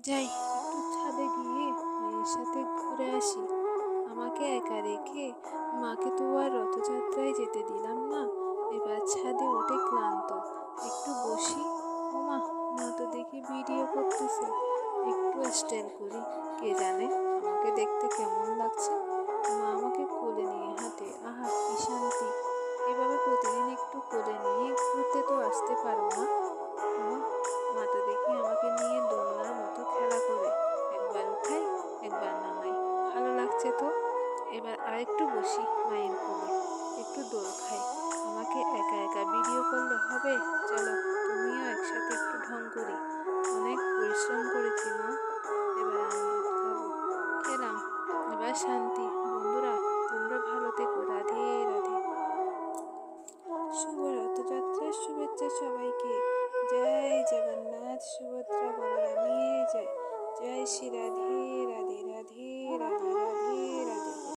যাই একটু ছাদে গিয়ে মায়ের সাথে ঘুরে আসি। আমাকে একা রেখে মাকে তো আর রথযাত্রায় যেতে দিলাম না। এবার ছাদে উঠে ক্লান্ত, একটু বসি। ওমা, মা তো দেখি ভিডিও করতেছে। একটু স্টাইল করি, কে জানে আমাকে দেখতে কেমন লাগছে। মা আমাকে কোলে নিয়ে হাঁটে, আহা কি শান্তি। এভাবে প্রতিদিন একটু কোলে নিয়ে ঘুরতে তো আসতে পারো মা। ওমা, মা তো দেখি আমাকে নিয়ে দোলনার মতো খেলা করে, একবার উঠাই একবার নামাই। ভালো লাগছে তো। এবার আরেকটু বসি মায়ের কোলে, একটু দোল খাই। আমাকে একা একা ভিডিও করলে হবে? চলো, তুমিও একসাথে একটু ঢং করি। অনেক পরিশ্রম করেছি মা, এবার আমি দুধ খাবো। খেলাম, এবার শান্তি। বন্ধুরা, তোমরা ভালো থেকো। রাধে রাধে। শুভ রথযাত্রার শুভেচ্ছা সবাইকে। জয় জগন্নাথ, সুভদ্রা বলরামের জয়। জয় শ্রী রাধে